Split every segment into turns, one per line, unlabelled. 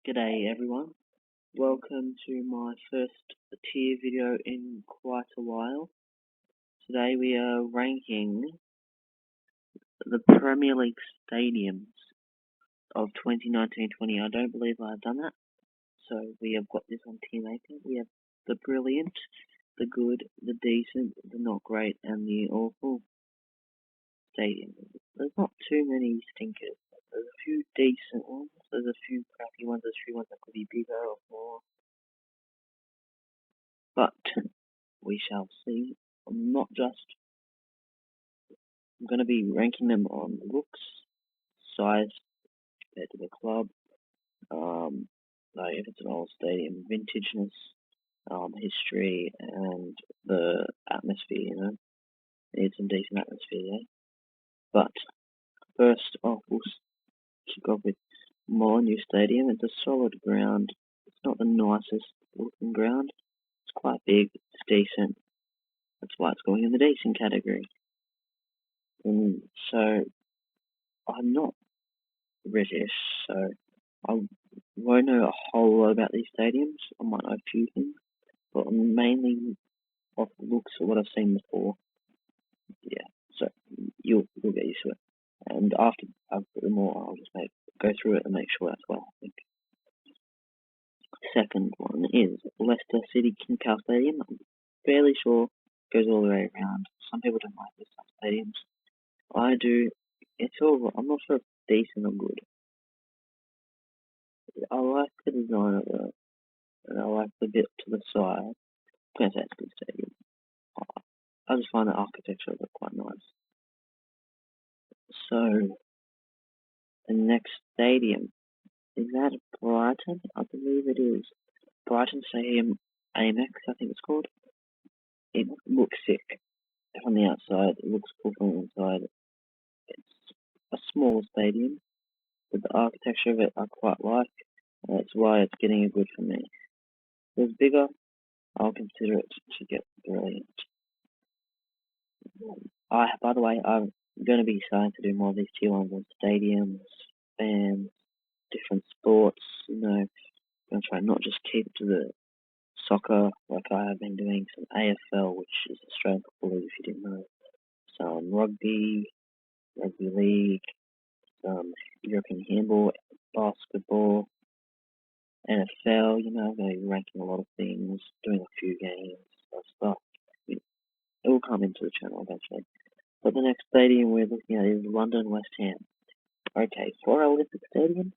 G'day everyone, welcome to my first tier video in quite a while. Today we are ranking the Premier League stadiums of 2019-20. I don't believe I've done that, so we have got this on tier rating. We have the brilliant, the good, the decent, the not great, and the awful stadiums. There's not too many stinkers. There's a few decent ones, there's a few crappy ones, there's a few ones that could be bigger or more. But we shall see. I'm going to be ranking them on looks, size compared to the club, like if it's an old stadium, vintageness, history, and the atmosphere, Need some decent atmosphere, But first off, we'll kick off with my new stadium. It's a solid ground. It's not the nicest looking ground. It's quite big, it's decent. That's why it's going in the decent category. And so I'm not British, so I won't know a whole lot about these stadiums. I might know a few things, but mainly off the looks of what I've seen before. Yeah, so you'll get used to it. And after I've put them all, I'll just go through it and make sure that's what I think. Second one is Leicester City King Power Stadium. I'm fairly sure it goes all the way around. Some people don't like this type of stadiums. I do. It's all. I'm not sure if it's decent or good. I like the design of it, and I like the bit to the side. I'm going to say it's a good stadium. I just find the architecture of it quite nice. So, the next stadium, is that Brighton? I believe it is. Brighton Stadium Amex, I think it's called. It looks sick from the outside. It looks cool from the inside. It's a small stadium, but the architecture of it I quite like. That's why it's getting a good for me. If it's bigger, I'll consider it to get brilliant. By the way, I'm going to be starting to do more of these tier ones on stadiums, fans, different sports. I'm going to try not just keep it to the soccer like I have been doing, some AFL, which is Australian Football League, if you didn't know, some rugby league, some European handball, basketball, NFL. I'm going to be ranking a lot of things, doing a few games, stuff. It will come into the channel eventually. But the next stadium we're looking at is London West Ham. Okay, for our Olympic Stadium,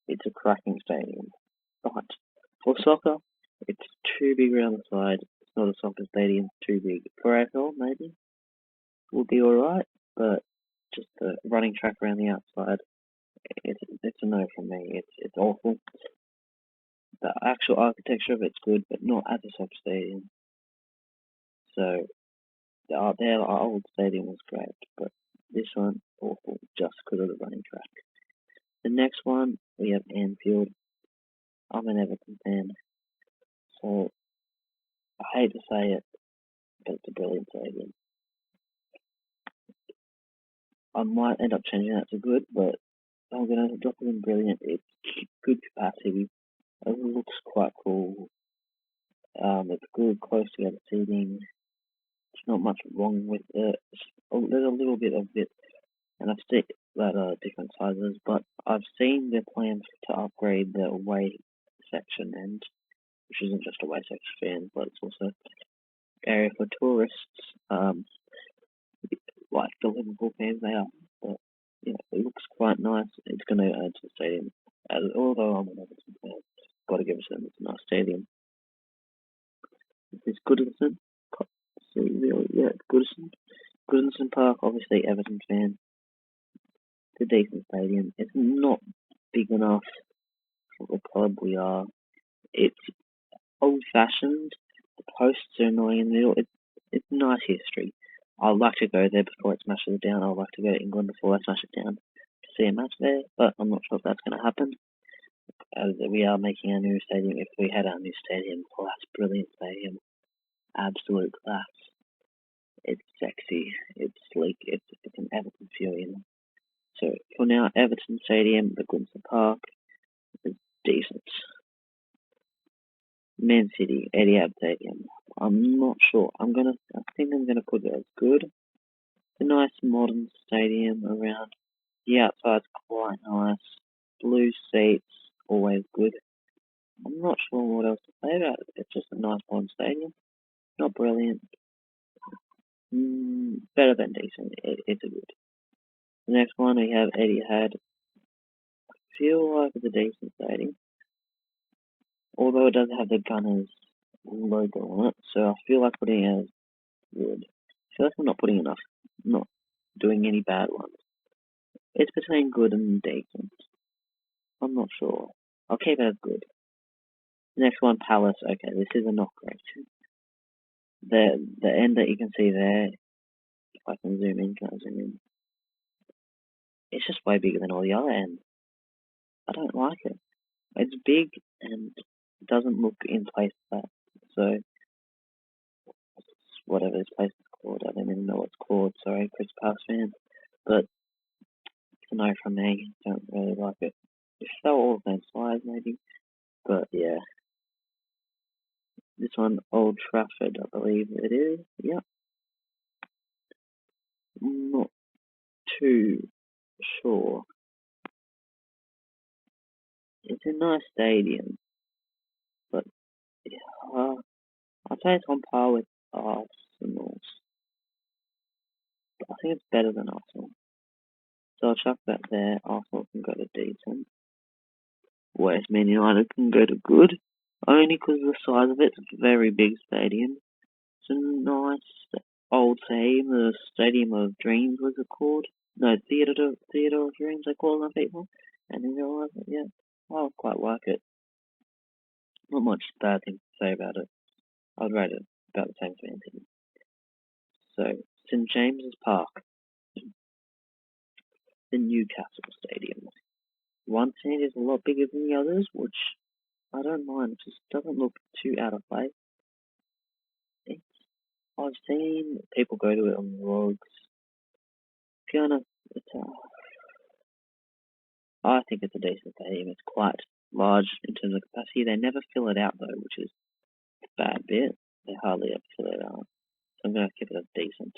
it's a cracking stadium. But for soccer, it's too big around the side. It's not a soccer stadium, it's too big. For AFL, maybe, will be alright, but just the running track around the outside, it's a no from me. It's awful. The actual architecture of it's good, but not as a soccer stadium. So, their old stadium was great, but this one, awful, just because of the running track. The next one, we have Anfield. I'm an Everton fan, so I hate to say it, but it's a brilliant stadium. I might end up changing that to good, but I'm going to drop it in brilliant. It's good capacity. It looks quite cool. It's good, close together seating. There's not much wrong with it. There's a little bit of it, and I've seen that are different sizes, but I've seen their plans to upgrade the away section, and which isn't just away section fans, but it's also area for tourists, like the Liverpool fans they are. But it looks quite nice. It's going to add to the stadium. Although I'm an Everton fan, got to give it to them. It's a nice stadium. It's Goodison. It's Goodison. Goodison Park, obviously Everton fan. It's a decent stadium. It's not big enough for the club we are. It's old-fashioned. The posts are annoying in the middle. It's nice history. I'd like to go there before it smashes it down. I'd like to go to England before they smash it down to see a match there, but I'm not sure if that's going to happen. As we are making our new stadium. If we had our new stadium, class, brilliant stadium, absolute class. It's sexy, it's sleek, it's an Everton feel, So for now, Everton Stadium, the Goodison Park, is decent. Man City, Etihad Stadium. I'm not sure. I think I'm gonna put it as good. A nice modern stadium around. The outside's quite nice. Blue seats, always good. I'm not sure what else to say about it. It's just a nice modern stadium. Not brilliant. Better than decent. It's a good. The next one we have Etihad. Feel like it's a decent stadium, although it does have the Gunners logo on it, so I feel like putting it as good. I feel like I'm not putting enough, not doing any bad ones. It's between good and decent. I'm not sure. I'll keep it as good. Next one, Palace. Okay, this is a not great. The end that you can see there, if I can zoom in, can I zoom in? It's just way bigger than all the other ends. I don't like it. It's big and doesn't look in place that. So whatever this place is called, I don't even know what it's called. Sorry, Chris Pass fans, but it's a no from me. Don't really like it. If they were all the same size, maybe. But yeah, this one, Old Trafford, I believe it is. Yep. Not too sure. It's a nice stadium, but yeah, I'd say it's on par with Arsenal's. I think it's better than Arsenal. So I'll chuck that there. Arsenal can go to decent. Whereas Man United can go to good. Only because of the size of it. It's a very big stadium. It's a nice old team. The Stadium of Dreams was it called? No, Theatre of Dreams they call them people. And in real life, yeah, I quite like it. Not much bad thing to say about it. I'd rate it about the same as Man City. So, St James's Park, the Newcastle Stadium. One stand is a lot bigger than the others, which I don't mind. It just doesn't look too out of place. I've seen people go to it on vlogs. To be honest, I think it's a decent stadium. It's quite large in terms of capacity. They never fill it out though, which is a bad bit. They hardly ever fill it out. So I'm going to keep it as decent.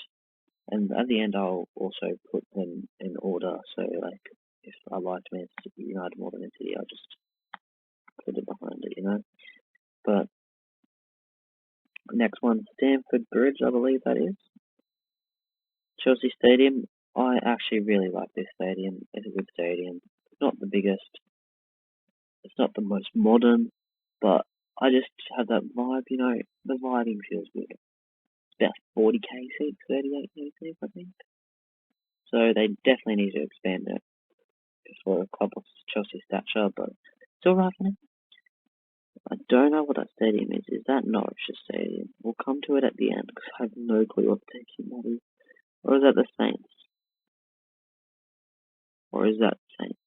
And at the end, I'll also put them in order. So, like, if I liked Manchester United more than Man City, I'll just put it behind it, you know. But next one, Stamford Bridge, I believe that is. Chelsea Stadium. I actually really like this stadium. It's a good stadium. It's not the biggest. It's not the most modern, but I just have that vibe, you know. The vibing feels good. It's about 40k seats, 38k seats, I think. So they definitely need to expand it for a club of Chelsea stature, but still right for now. I don't know what that stadium is. Is that Norwich Stadium? We'll come to it at the end because I have no clue what the team that is. Or is that the Saints? Or is that Saints?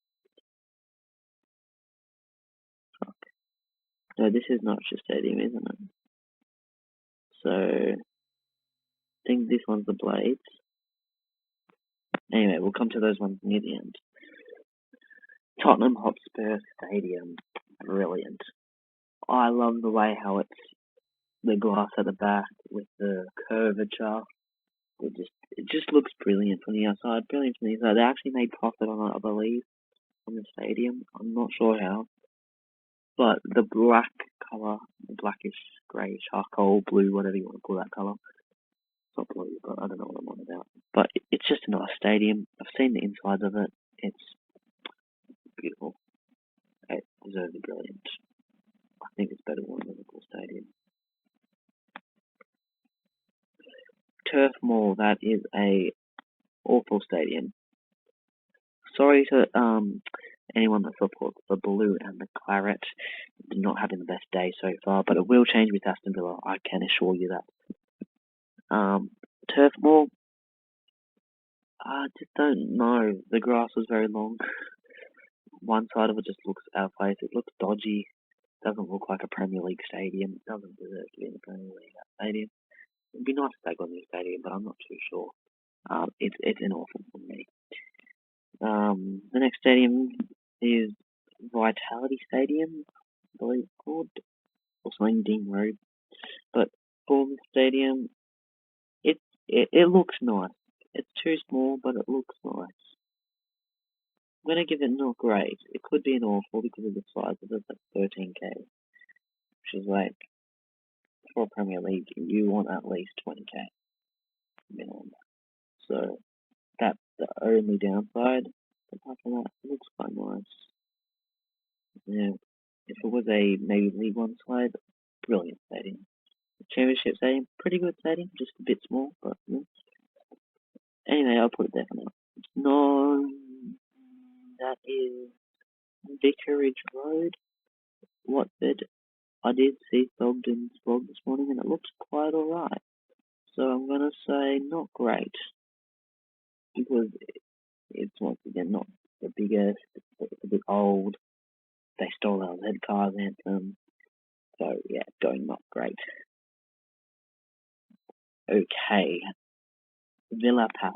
Fuck. No, this is Norwich Stadium, isn't it? So, I think this one's the Blades. Anyway, we'll come to those ones near the end. Tottenham Hotspur Stadium. Brilliant. I love the way how it's the glass at the back with the curvature. It just looks brilliant from the outside, brilliant from the inside. They actually made profit on it, I believe, on the stadium. I'm not sure how. But the black colour, the blackish, grey, charcoal, blue, whatever you want to call that colour. It's not blue, but I don't know what I'm on about. But it's just a nice stadium. I've seen the insides of it. It's beautiful. It deserves a brilliant. I think it's better than Liverpool Stadium. Turf Moor, that is a awful stadium. Sorry to anyone that supports the blue and the claret. They're not having the best day so far, but it will change with Aston Villa. I can assure you that. Turf Moor, I just don't know. The grass was very long. One side of it just looks out of place. It looks dodgy. Doesn't look like a Premier League stadium. It doesn't deserve to be in a Premier League stadium. It'd be nice if they got a new stadium, but I'm not too sure. It's an awful for me. The next stadium is Vitality Stadium, I believe it's called, or something Dean Road. But for the stadium, it looks nice. It's too small, but it looks nice. I'm gonna give it not great. It could be an awful because of the size of it. That's 13k, which is like for Premier League, you want at least 20k minimum. So that's the only downside. Apart from that, it looks quite nice. Yeah, if it was a maybe League One side, brilliant stadium. Championship stadium, pretty good stadium, just a bit small, but yeah. Anyway, I'll put it there for now. No, that is Vicarage Road, Watford. I did see Sogden's vlog this morning and it looks quite alright. So I'm gonna say not great because it's once again not the biggest, it's a bit old. They stole our Z Cars anthem. So yeah, going not great. Okay, Villa Park.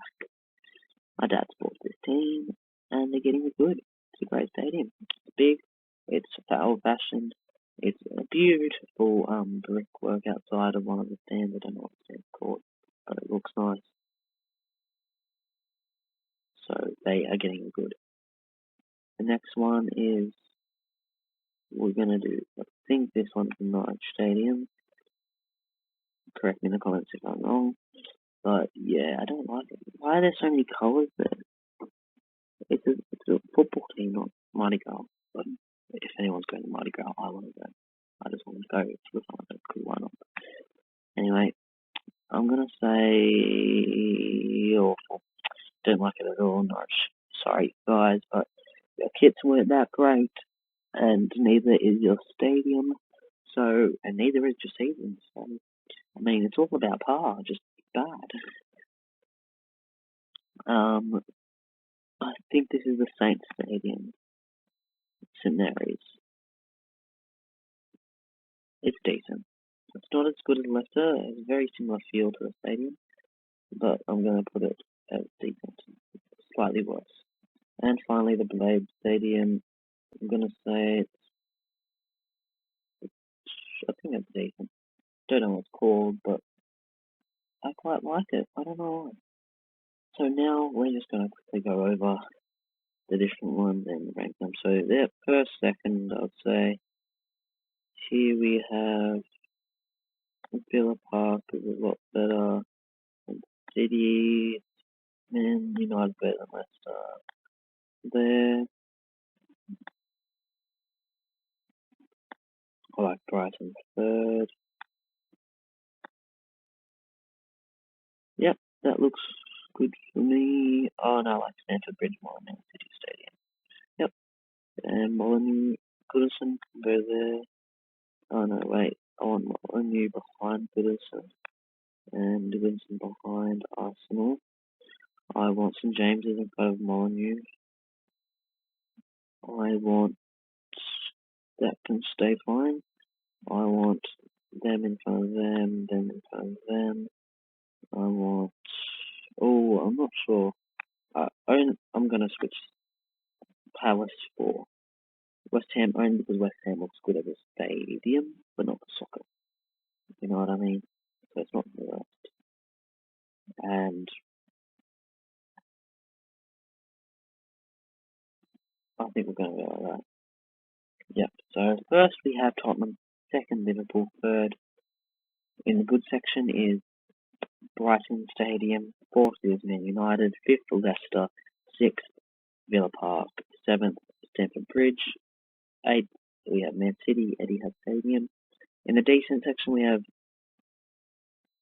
My dad supports this team and they're getting good. It's a great stadium. It's big, it's old fashioned, it's a beautiful brickwork outside of one of the stands. I don't know what the stand's called, but it looks nice. So they are getting good. The next one is we're gonna do. I think this one's the Norwich Stadium. Correct me in the comments if I'm wrong. But yeah, I don't like it. Why are there so many colours there? It's a football team, not Mardi Gras. But if anyone's going to Mardi Gras, I want to go. I just want to go to the fun of it, because why not? Anyway, I'm gonna say awful. Don't like it at all, Norwich. Sorry, guys, but your kits weren't that great, and neither is your stadium. So, and neither is your season. So, I mean, it's all about par, just bad. I think this is the Saints Stadium, St Mary's. It's decent. It's not as good as Leicester. It has a very similar feel to the stadium, but I'm going to put it as decent, slightly worse. And finally, the Blade Stadium. I'm going to say I think it's decent. Don't know what it's called, but I quite like it. I don't know why. So now we're just going to quickly go over the different ones and rank them. So there, first, second, I'd say here we have Villa Park is a lot better than City, and United better than Leicester. There, I like Brighton third. Yep, that looks good for me. Oh no, I like Stamford Bridge more than City Stadium. Yep, and Molyneux, Goodison can go there. Oh no, wait, I want Molyneux behind Goodison and Winston behind Arsenal. I want St James's in front of Molyneux. I want that can stay fine. I want them in front of them in front of them. I want. Oh, I'm not sure. I'm gonna switch Palace for West Ham only because West Ham looks good as a stadium, but not the soccer. You know what I mean? So it's not the rest. And I think we're going to go like that. Yep. So first we have Tottenham, second Liverpool, third. In the good section is Brighton Stadium, fourth is Man United, fifth Leicester, sixth Villa Park, seventh Stamford Bridge, eighth we have Man City, Etihad Stadium. In the decent section we have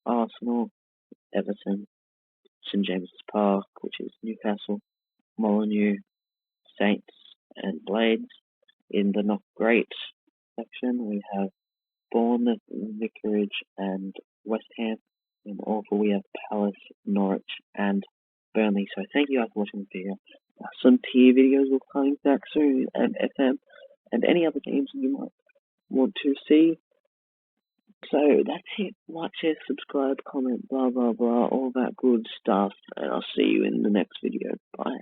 Arsenal, Everton, St James's Park, which is Newcastle, Molyneux, Saints, and Blades. In the not great section, we have Bournemouth, Vicarage, and West Ham. In awful, we have Palace, Norwich, and Burnley. So thank you guys for watching the video. Some tier videos will be coming back soon, and FM, and any other games you might want to see. So that's it. Like, share, subscribe, comment, blah, blah, blah, all that good stuff. And I'll see you in the next video. Bye.